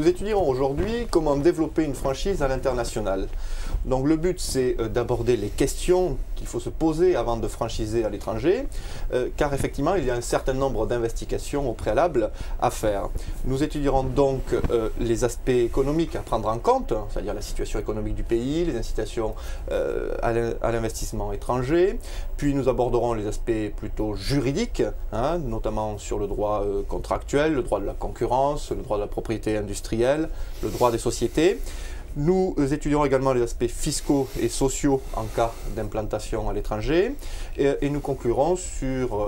Nous étudierons aujourd'hui comment développer une franchise à l'international. Donc le but, c'est d'aborder les questions qu'il faut se poser avant de franchiser à l'étranger, car effectivement, il y a un certain nombre d'investigations au préalable à faire. Nous étudierons donc les aspects économiques à prendre en compte, c'est-à-dire la situation économique du pays, les incitations à l'investissement étranger, puis nous aborderons les aspects plutôt juridiques, notamment sur le droit contractuel, le droit de la concurrence, le droit de la propriété industrielle, le droit des sociétés. Nous étudierons également les aspects fiscaux et sociaux en cas d'implantation à l'étranger et nous conclurons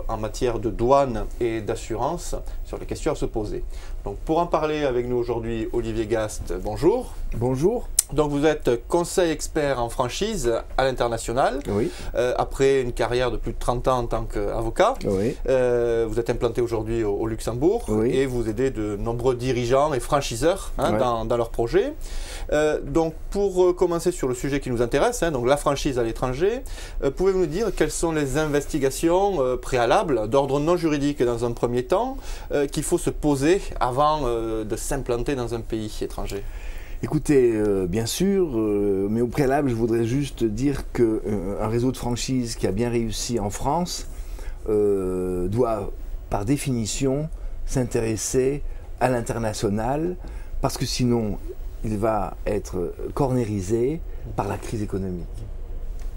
en matière de douane et d'assurance sur les questions à se poser. Donc pour en parler avec nous aujourd'hui, Olivier Gast, bonjour. Bonjour. Donc vous êtes conseil expert en franchise à l'international, oui. Après une carrière de plus de 30 ans en tant qu'avocat. Oui. Vous êtes implanté aujourd'hui au Luxembourg, oui. Et vous aidez de nombreux dirigeants et franchiseurs oui. dans leurs projets. Donc pour commencer sur le sujet qui nous intéresse, donc la franchise à l'étranger, pouvez-vous nous dire quelles sont les investigations préalables d'ordre non juridique dans un premier temps qu'il faut se poser avant de s'implanter dans un pays étranger? Écoutez, bien sûr, mais au préalable, je voudrais juste dire qu'un réseau de franchise qui a bien réussi en France doit, par définition, s'intéresser à l'international, parce que sinon, il va être cornérisé par la crise économique.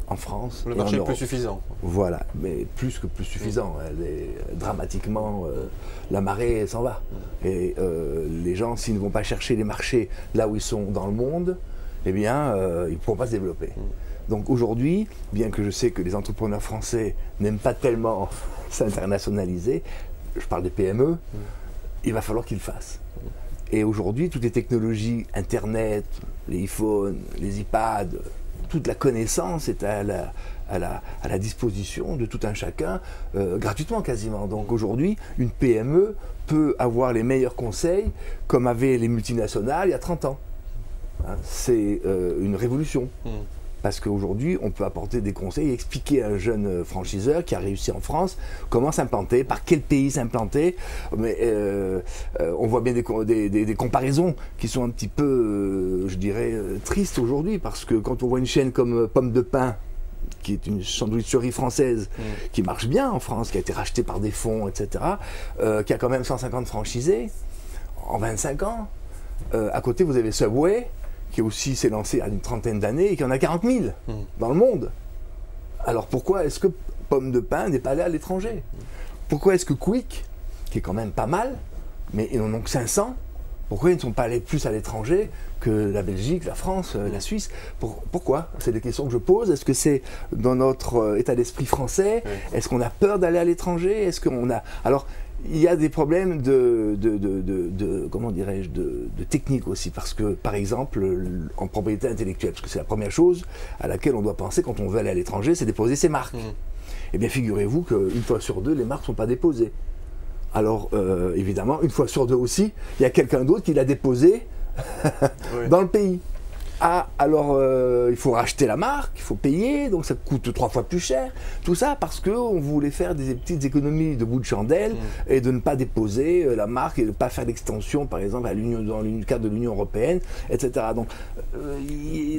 En France. Le marché est plus suffisant. Voilà, mais plus que plus suffisant. Dramatiquement, la marée s'en va. Et les gens, s'ils ne vont pas chercher les marchés là où ils sont dans le monde, eh bien, ils ne pourront pas se développer. Donc aujourd'hui, bien que je sais que les entrepreneurs français n'aiment pas tellement s'internationaliser, je parle des PME, il va falloir qu'ils le fassent. Et aujourd'hui, toutes les technologies, Internet, les iPhones, les iPads, toute la connaissance est à la disposition de tout un chacun, gratuitement quasiment. Donc aujourd'hui, une PME peut avoir les meilleurs conseils comme avaient les multinationales il y a 30 ans. C'est une révolution. Parce qu'aujourd'hui, on peut apporter des conseils et expliquer à un jeune franchiseur qui a réussi en France comment s'implanter, par quel pays s'implanter. Mais on voit bien des comparaisons qui sont un petit peu, je dirais, tristes aujourd'hui. Parce que quand on voit une chaîne comme Pomme de Pain, qui est une sandwicherie française qui marche bien en France, qui a été rachetée par des fonds, etc., qui a quand même 150 franchisés en 25 ans. À côté, vous avez Subway, qui aussi s'est lancé à une trentaine d'années et qui en a 40 000 dans le monde. Alors pourquoi est-ce que Pomme de Pain n'est pas allé à l'étranger? Pourquoi est-ce que Quick, qui est quand même pas mal, mais ils n'en ont que 500, pourquoi ils ne sont pas allés plus à l'étranger que la Belgique, la France, la Suisse? Pourquoi? C'est des questions que je pose. Est-ce que c'est dans notre état d'esprit français? Est-ce qu'on a peur d'aller à l'étranger? Est-ce qu'on a... Alors, il y a des problèmes comment dirais-je, de technique aussi, parce que, par exemple, en propriété intellectuelle, parce que c'est la première chose à laquelle on doit penser quand on veut aller à l'étranger, c'est déposer ses marques. Eh bien, figurez-vous qu'une fois sur deux, les marques ne sont pas déposées. Alors, évidemment, une fois sur deux aussi, il y a quelqu'un d'autre qui l'a déposé dans le pays. Ah, alors il faut racheter la marque, il faut payer, donc ça coûte 3 fois plus cher. Tout ça parce qu'on voulait faire des petites économies de bout de chandelle et de ne pas déposer la marque et de ne pas faire d'extension, par exemple, dans le cadre de l'Union européenne, etc. Donc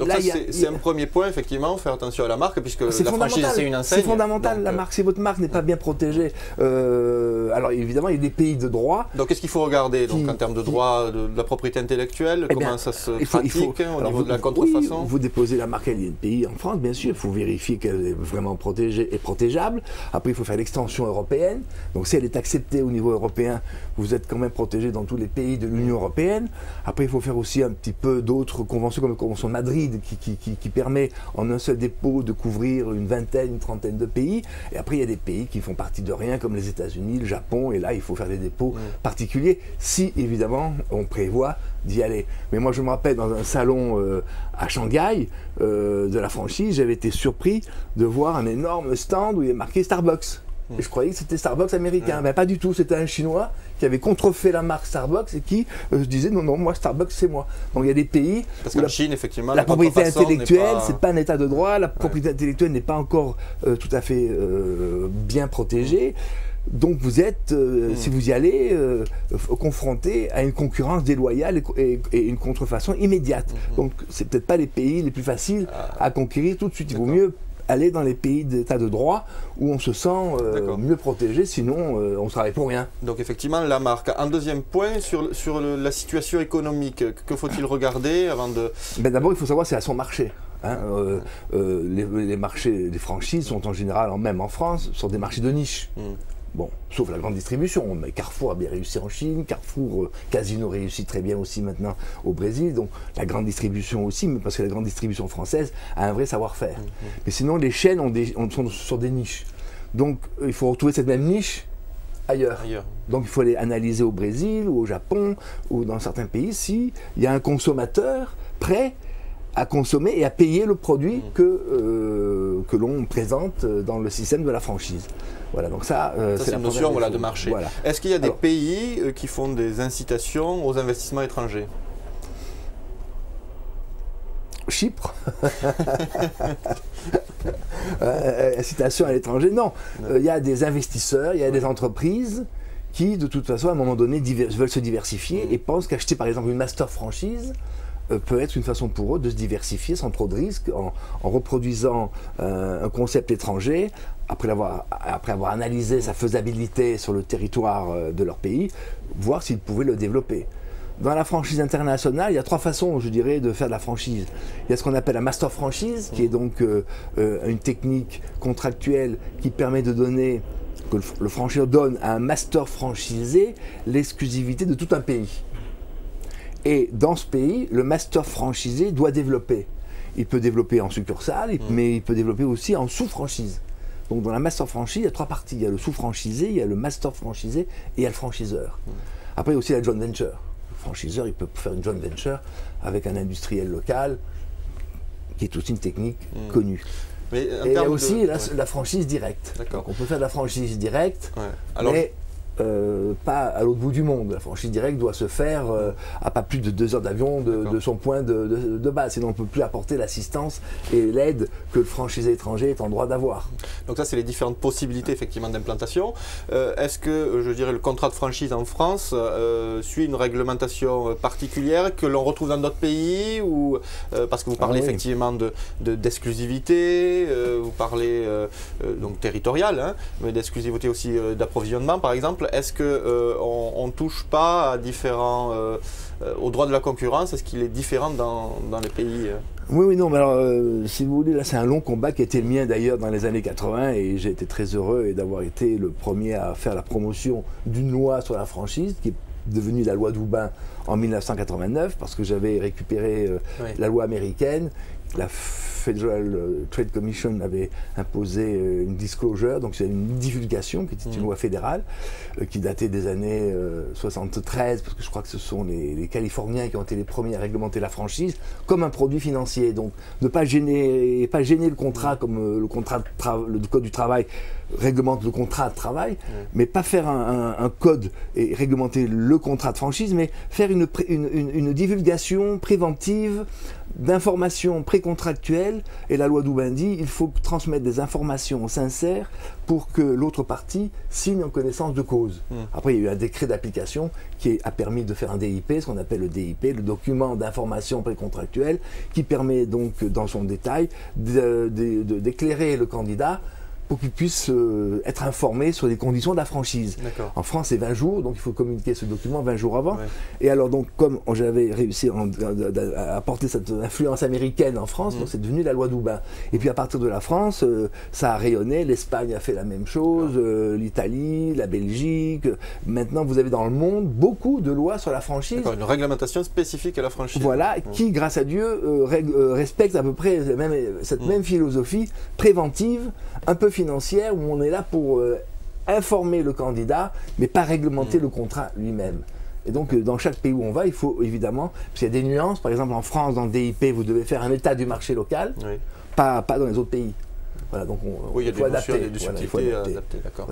là, c'est un premier point, effectivement, faire attention à la marque, puisque la franchise, c'est une enseigne. C'est fondamental, donc, la marque. Si votre marque n'est pas bien protégée, alors évidemment, il y a des pays de droit. Donc, qu'est-ce qu'il faut regarder en termes de droit de la propriété intellectuelle? Comment ça se pratique au niveau de la contrefaçon? Oui, vous déposez la marque LNPI en France, bien sûr, il faut vérifier qu'elle est vraiment protégée et protégeable. Après, il faut faire l'extension européenne. Donc, si elle est acceptée au niveau européen, vous êtes quand même protégé dans tous les pays de l'Union européenne. Après, il faut faire aussi un petit peu d'autres conventions, comme la Convention de Madrid, qui permet en un seul dépôt de couvrir une vingtaine, une trentaine de pays. Et après, il y a des pays qui font partie de rien, comme les États-Unis, le Japon, et là, il faut faire des dépôts particuliers, si, évidemment, on prévoit d'y aller. Mais moi, je me rappelle, dans un salon à Shanghai, de la franchise, j'avais été surpris de voir un énorme stand où il y a marqué Starbucks. Et je croyais que c'était Starbucks américain. Mais pas du tout, c'était un Chinois qui avait contrefait la marque Starbucks et qui disait non, non, moi Starbucks c'est moi. Donc il y a des pays parce qu'en Chine, effectivement, la propriété intellectuelle, c'est pas un état de droit, la propriété intellectuelle n'est pas encore tout à fait bien protégée. Donc vous êtes, si vous y allez, confronté à une concurrence déloyale et une contrefaçon immédiate. Donc c'est peut-être pas les pays les plus faciles à conquérir tout de suite. Il vaut mieux aller dans les pays d'état de droit où on se sent mieux protégé, sinon on ne travaille pour rien. Donc effectivement, la marque. En deuxième point, sur la situation économique, que faut-il regarder avant de... D'abord, il faut savoir c'est à son marché. Hein, les marchés des franchises sont en général, même en France, sont des marchés de niche. Bon, sauf la grande distribution, mais Carrefour a bien réussi en Chine, Carrefour, Casino réussit très bien aussi maintenant au Brésil, donc la grande distribution aussi, mais parce que la grande distribution française a un vrai savoir-faire. Mais sinon, les chaînes sont sur des niches. Donc, il faut retrouver cette même niche ailleurs. Donc, il faut aller analyser au Brésil ou au Japon ou dans certains pays s'il y a un consommateur prêt à consommer et à payer le produit que l'on présente dans le système de la franchise. Voilà, donc ça c'est une notion de marché. Voilà. Est-ce qu'il y a des pays qui font des incitations aux investissements étrangers? Chypre. Incitation à l'étranger, non. Il y a des investisseurs, il y a des entreprises qui, de toute façon, à un moment donné, veulent se diversifier et pensent qu'acheter, par exemple, une master franchise peut être une façon pour eux de se diversifier sans trop de risques, en reproduisant un concept étranger, après avoir analysé sa faisabilité sur le territoire de leur pays, voir s'ils pouvaient le développer. Dans la franchise internationale, il y a trois façons, je dirais, de faire de la franchise. Il y a ce qu'on appelle la master franchise, qui est donc une technique contractuelle qui permet de donner, que le franchiseur donne à un master franchisé l'exclusivité de tout un pays. Et dans ce pays, le master franchisé doit développer. Il peut développer en succursale, mais il peut développer aussi en sous-franchise. Donc dans la master franchise, il y a trois parties. Il y a le sous-franchisé, il y a le master franchisé et il y a le franchiseur. Après, il y a aussi la joint venture. Le franchiseur, il peut faire une joint venture avec un industriel local, qui est aussi une technique connue. Mais et il y a aussi la franchise directe. Donc on peut faire de la franchise directe, mais pas à l'autre bout du monde. La franchise directe doit se faire à pas plus de 2 heures d'avion de son point de base, sinon on ne peut plus apporter l'assistance et l'aide que le franchisé étranger est en droit d'avoir. Donc ça, c'est les différentes possibilités effectivement d'implantation. Est-ce que, je dirais, le contrat de franchise en France suit une réglementation particulière que l'on retrouve dans d'autres pays ou, parce que vous parlez effectivement d'exclusivité, vous parlez donc territoriale, hein, mais d'exclusivité aussi d'approvisionnement par exemple. Est-ce qu'on ne touche pas à au droit de la concurrence? Est-ce qu'il est différent dans les pays Oui, non, mais alors, si vous voulez, là, c'est un long combat qui était le mien d'ailleurs dans les années 80 et j'ai été très heureux d'avoir été le premier à faire la promotion d'une loi sur la franchise qui est devenue la loi Doubin en 1989 parce que j'avais récupéré la loi américaine. La Federal Trade Commission avait imposé une disclosure, donc c'est une divulgation qui était une loi fédérale qui datait des années 73, parce que je crois que ce sont les Californiens qui ont été les premiers à réglementer la franchise comme un produit financier. Donc ne pas gêner le contrat comme le code du travail réglemente le contrat de travail, mais pas faire un code et réglementer le contrat de franchise, mais faire une divulgation préventive d'informations précontractuelles. Et la loi Doubin dit il faut transmettre des informations sincères pour que l'autre partie signe en connaissance de cause. Après, il y a eu un décret d'application qui a permis de faire un DIP, ce qu'on appelle le DIP, le document d'information précontractuelle, qui permet donc, dans son détail, d'éclairer le candidat pour qu'il puisse être informé sur les conditions de la franchise. En France, c'est 20 jours, donc il faut communiquer ce document 20 jours avant. Et alors, donc, comme j'avais réussi à apporter cette influence américaine en France, donc c'est devenu la loi Doubin. Et puis à partir de la France, ça a rayonné, l'Espagne a fait la même chose, l'Italie, la Belgique. Maintenant, vous avez dans le monde beaucoup de lois sur la franchise. Une réglementation spécifique à la franchise. Voilà, qui, grâce à Dieu, respecte à peu près cette même philosophie préventive, un peu financière, où on est là pour informer le candidat, mais pas réglementer le contrat lui-même. Et donc, dans chaque pays où on va, il faut évidemment, parce qu'il y a des nuances, par exemple en France, dans le DIP, vous devez faire un état du marché local, pas dans les autres pays. Voilà, donc oui, il y a des notions, des subtilités adaptées, d'accord.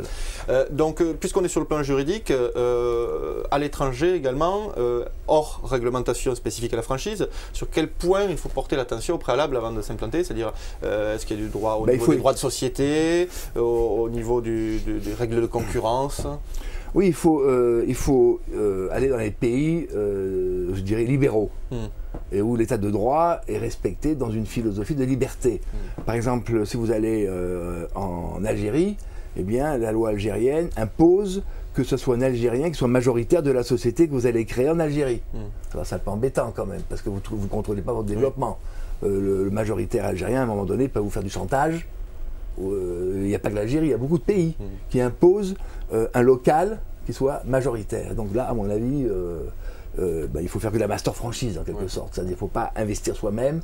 Voilà. Donc, puisqu'on est sur le plan juridique, à l'étranger également, hors réglementation spécifique à la franchise, sur quel point il faut porter l'attention au préalable avant de s'implanter? C'est-à-dire, est-ce qu'il y a du droit au niveau des droits de société, au niveau des règles de concurrence? Oui, il faut aller dans les pays, je dirais, libéraux, et où l'état de droit est respecté dans une philosophie de liberté. Par exemple, si vous allez en Algérie, eh bien, la loi algérienne impose que ce soit un Algérien qui soit majoritaire de la société que vous allez créer en Algérie. Alors, c'est un peu embêtant quand même, parce que vous ne contrôlez pas votre développement. Le majoritaire algérien, à un moment donné, peut vous faire du chantage. Il n'y a pas que l'Algérie, il y a beaucoup de pays qui imposent un local qui soit majoritaire. Donc là, à mon avis, il faut faire que la master franchise en quelque sorte. C'est-à-dire qu'il ne faut pas investir soi-même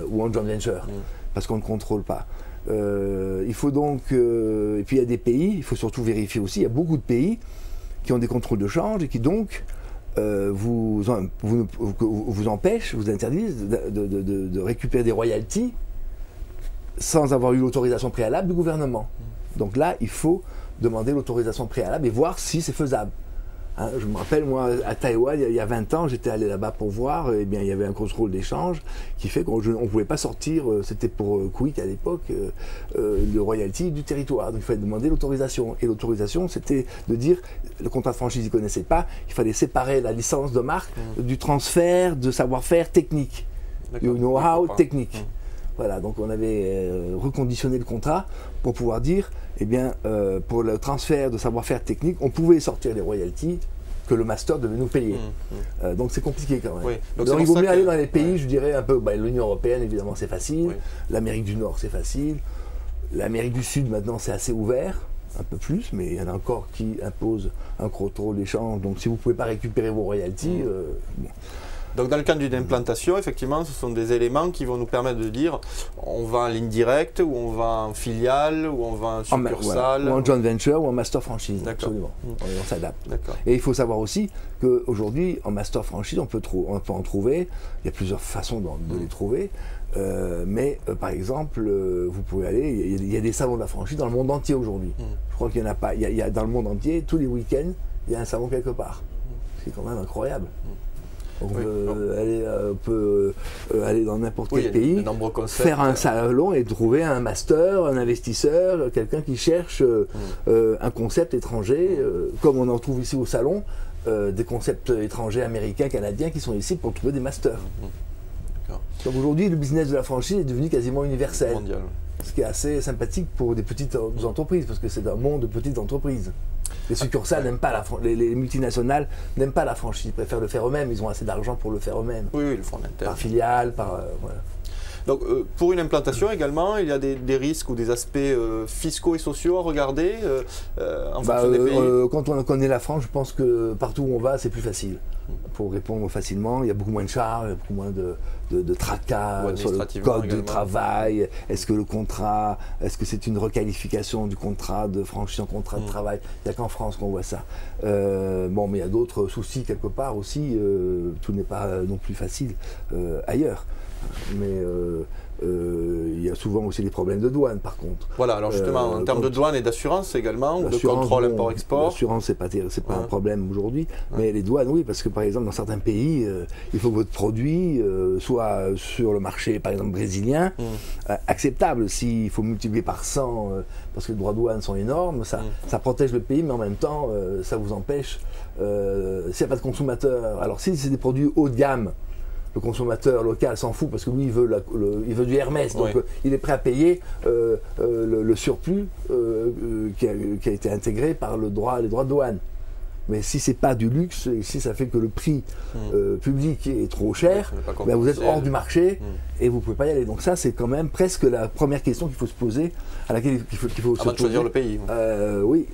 ou en joint venture, parce qu'on ne contrôle pas. Il faut donc, et puis il y a des pays, il faut surtout vérifier aussi, il y a beaucoup de pays qui ont des contrôles de change et qui donc vous empêchent, vous interdisent de récupérer des royalties sans avoir eu l'autorisation préalable du gouvernement. Donc là, il faut demander l'autorisation préalable et voir si c'est faisable. Hein, je me rappelle, moi, à Taïwan, il y a 20 ans, j'étais allé là-bas pour voir, et bien, il y avait un contrôle d'échange qui fait qu'on ne pouvait pas sortir, c'était pour Quick à l'époque, le royalty du territoire. Donc il fallait demander l'autorisation. Et l'autorisation, c'était de dire, le contrat de franchise, ils ne connaissaient pas, il fallait séparer la licence de marque du transfert de savoir-faire technique, du know-how technique. Voilà, donc on avait reconditionné le contrat pour pouvoir dire, eh bien, pour le transfert de savoir-faire technique, on pouvait sortir les royalties que le master devait nous payer. Donc c'est compliqué quand même. Oui. Donc il vaut mieux aller dans les pays, je dirais, un peu, l'Union européenne évidemment c'est facile, l'Amérique du Nord c'est facile, l'Amérique du Sud maintenant c'est assez ouvert, un peu plus, mais il y en a encore qui imposent un contrôle d'échange, donc si vous ne pouvez pas récupérer vos royalties, bon. Donc dans le cadre d'une implantation, effectivement, ce sont des éléments qui vont nous permettre de dire on va en ligne directe, ou on va en filiale, ou on va en succursale. Ou en joint venture, ou en master franchise, absolument. On s'adapte. Et il faut savoir aussi qu'aujourd'hui, en master franchise, on peut en trouver, il y a plusieurs façons de les trouver, mais par exemple, vous pouvez aller, il y a des salons de la franchise dans le monde entier aujourd'hui. Je crois qu'il n'y en a pas, il y a dans le monde entier, tous les week-ends, il y a un salon quelque part. C'est quand même incroyable. On peut aller dans n'importe quel pays, faire un salon et trouver un master, un investisseur, quelqu'un qui cherche un concept étranger, comme on en trouve ici au salon, des concepts étrangers, américains, canadiens qui sont ici pour trouver des masters. Donc aujourd'hui, le business de la franchise est devenu quasiment universel. Mondial. Ce qui est assez sympathique pour des petites entreprises, parce que c'est un monde de petites entreprises. Les succursales n'aiment pas les multinationales n'aiment pas la franchise, ils préfèrent le faire eux-mêmes, ils ont assez d'argent pour le faire eux-mêmes. Oui, ils le font en interne. Par filiale, voilà. Donc pour une implantation également, il y a des risques ou des aspects fiscaux et sociaux à regarder en fonction des pays. Quand on connaît la France, je pense que partout où on va, c'est plus facile. Pour répondre facilement, il y a beaucoup moins de charges, il y a beaucoup moins de tracas sur le code du travail. Est-ce que le contrat, est-ce que c'est une requalification du contrat de franchise en contrat de travail? Il n'y a qu'en France qu'on voit ça. Bon, mais il y a d'autres soucis quelque part aussi. Tout n'est pas non plus facile ailleurs. Mais il y a souvent aussi des problèmes de douane par contre. Voilà, alors justement, en termes de douane et d'assurance également, ou de contrôle import-export. L'assurance, c'est pas un problème aujourd'hui, mais les douanes, oui, parce que par exemple, dans certains pays, il faut que votre produit soit sur le marché, par exemple, brésilien, acceptable. S'il faut multiplier par 100, parce que les droits de douane sont énormes, ça protège le pays, mais en même temps, ça vous empêche, s'il n'y a pas de consommateur, alors si c'est des produits haut de gamme, le consommateur local s'en fout parce que lui il veut du Hermès, donc il est prêt à payer le surplus qui a été intégré par les droits de douane. Mais si c'est pas du luxe, et si ça fait que le prix public est trop cher, vous êtes hors du marché et vous ne pouvez pas y aller. Donc ça c'est quand même presque la première question qu'il faut se poser, à laquelle il faut se poser. Avant de choisir le pays. Oui.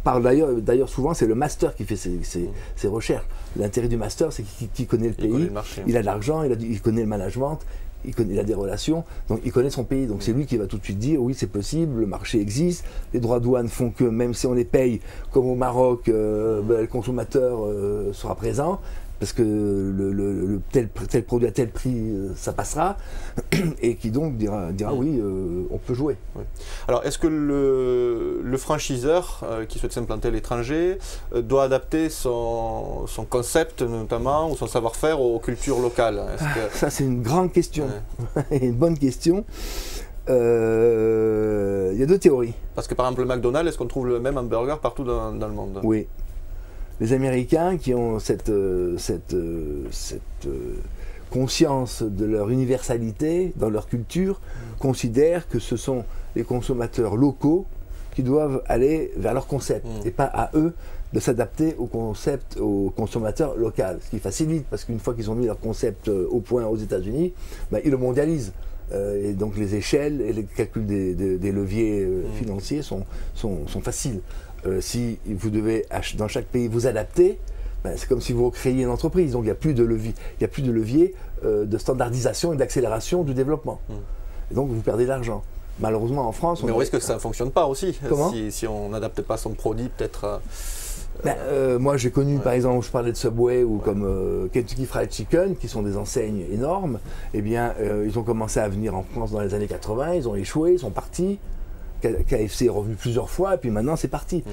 D'ailleurs, souvent, c'est le master qui fait ses recherches. L'intérêt du master, c'est qu'il connaît le pays, il a de l'argent, il connaît le management, il a des relations, donc il connaît son pays. Donc c'est lui qui va tout de suite dire, oui, c'est possible, le marché existe, les droits de douane font que même si on les paye, comme au Maroc, le consommateur sera présent, parce que tel produit à tel prix, ça passera, et qui donc dira oui, on peut jouer. Oui. Alors, est-ce que le franchiseur qui souhaite s'implanter à l'étranger doit adapter son concept, notamment, ou son savoir-faire aux cultures locales? Ça, c'est une grande question, une bonne question. Il y a deux théories. Parce que par exemple, le McDonald's, est-ce qu'on trouve le même hamburger partout dans le monde? Oui. Les Américains qui ont cette conscience de leur universalité dans leur culture considèrent que ce sont les consommateurs locaux qui doivent aller vers leur concept et pas à eux de s'adapter au concept, au consommateur local. Ce qui facilite parce qu'une fois qu'ils ont mis leur concept au point aux États-Unis, ben, ils le mondialisent. Et donc les échelles et les calculs des leviers financiers sont faciles. Si vous devez, dans chaque pays, vous adapter, ben, c'est comme si vous créiez une entreprise. Donc il n'y a plus de levier, de standardisation et d'accélération du développement. Et donc vous perdez de l'argent. Malheureusement en France... Mais on risque que ça ne fonctionne pas aussi. Comment ? Si on n'adapte pas son produit, peut-être... moi j'ai connu par exemple, je parlais de Subway ou comme Kentucky Fried Chicken, qui sont des enseignes énormes. Eh bien, ils ont commencé à venir en France dans les années 80, ils ont échoué, ils sont partis. KFC est revenu plusieurs fois et puis maintenant c'est parti.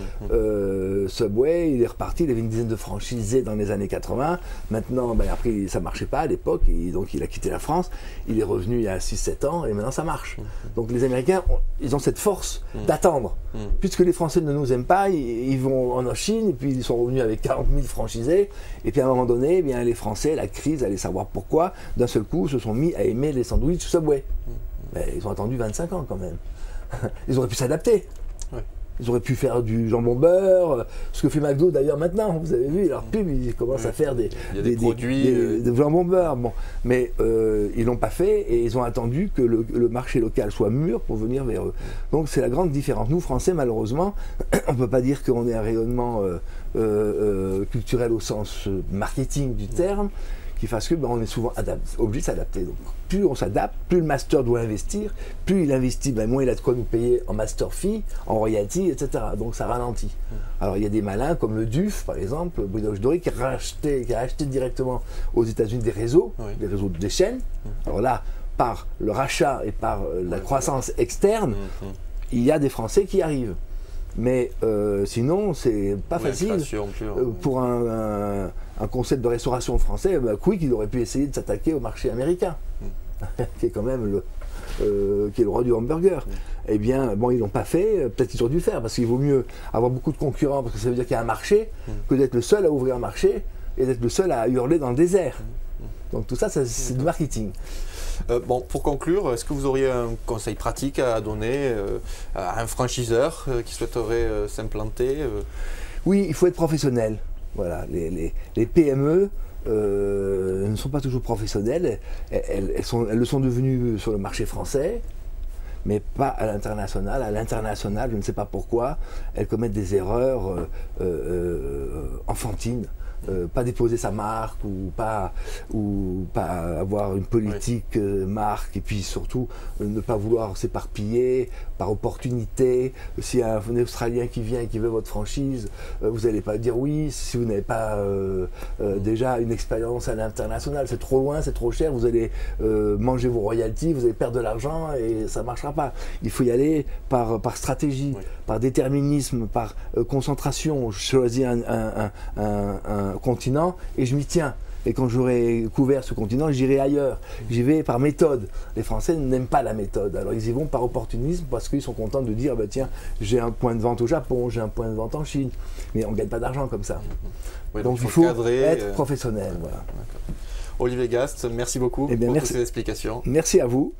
Subway, il est reparti, il avait une dizaine de franchisés dans les années 80. Maintenant, ben, après ça ne marchait pas à l'époque, et donc il a quitté la France. Il est revenu il y a 6-7 ans et maintenant ça marche. Donc les Américains, ils ont cette force d'attendre. Puisque les Français ne nous aiment pas, ils vont en Chine et puis ils sont revenus avec 40 000 franchisés. Et puis à un moment donné, eh bien, les Français, la crise, allez savoir pourquoi, d'un seul coup se sont mis à aimer les sandwichs Subway. Mais ils ont attendu 25 ans quand même. Ils auraient pu s'adapter. Ouais. Ils auraient pu faire du jambon beurre, ce que fait McDo d'ailleurs maintenant. Vous avez vu, leur pub, ils commencent à faire des produits de jambon beurre. Bon. Mais ils l'ont pas fait et ils ont attendu que le marché local soit mûr pour venir vers eux. Donc c'est la grande différence. Nous, Français, malheureusement, on ne peut pas dire qu'on ait un rayonnement culturel au sens marketing du terme, qui fasse que on est souvent obligé de s'adapter. Donc plus on s'adapte, plus le master doit investir, plus il investit, moins il a de quoi nous payer en master fee, en royalty, etc. Donc ça ralentit. Alors il y a des malins comme le DUF, par exemple, Brioche Dorée, qui a acheté directement aux États-Unis des réseaux, des chaînes. Alors là, par le rachat et par la croissance externe, il y a des Français qui arrivent. Mais sinon, c'est pas facile. Pour un concept de restauration français, Quick, il aurait pu essayer de s'attaquer au marché américain, qui est quand même qui est le roi du hamburger. Eh bien, bon, ils l'ont pas fait, peut-être qu'ils auraient dû le faire, parce qu'il vaut mieux avoir beaucoup de concurrents, parce que ça veut dire qu'il y a un marché, que d'être le seul à ouvrir un marché, et d'être le seul à hurler dans le désert. Donc tout ça, c'est du marketing. Bon, pour conclure, est-ce que vous auriez un conseil pratique à donner à un franchiseur qui souhaiterait s'implanter Oui, il faut être professionnel. Voilà, les PME ne sont pas toujours professionnelles. Elles le sont devenues sur le marché français, mais pas à l'international. À l'international, je ne sais pas pourquoi, elles commettent des erreurs enfantines. Pas déposer sa marque ou pas avoir une politique marque, et puis surtout ne pas vouloir s'éparpiller par opportunité. S'il y a un Australien qui vient et qui veut votre franchise, vous n'allez pas dire oui si vous n'avez pas déjà une expérience à l'international. C'est trop loin, c'est trop cher, vous allez manger vos royalties, vous allez perdre de l'argent et ça ne marchera pas. Il faut y aller par stratégie, par déterminisme, par concentration. Je choisis un continent et je m'y tiens. Et quand j'aurai couvert ce continent, j'irai ailleurs. J'y vais par méthode. Les Français n'aiment pas la méthode. Alors ils y vont par opportunisme parce qu'ils sont contents de dire tiens, j'ai un point de vente au Japon, j'ai un point de vente en Chine. Mais on ne gagne pas d'argent comme ça. Oui, donc il faut être professionnel. Voilà. Olivier Gast, merci beaucoup pour toutes ces explications. Merci à vous.